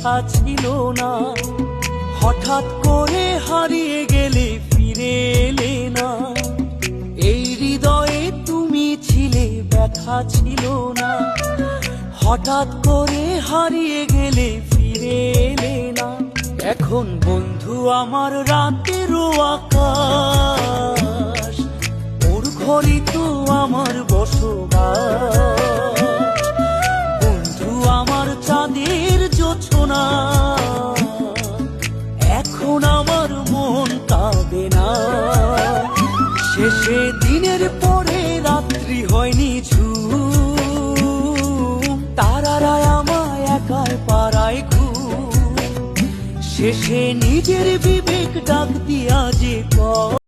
ব্যথা ছিল না। হঠাৎ করে হারিয়ে গেলে ফিরে এলে না, এই হৃদয়ে তুমি ছিলে ব্যথা ছিল না। হঠাৎ করে হারিয়ে গেলে ফিরে এলে না। এখন বন্ধু আমার রাতেরও আকাশ, ওর ঘরে তো আমার বসবাস। বন্ধু আমার চাঁদের জোছনা, এখন আমার মন কাঁদে না। শেষে দিনের পরে রাত্রি হয়নি ঝুম, তারারা আমায় একার পাড়ায় ঘুম। শেষে নিজের বিবেক ডাক দিয়া যে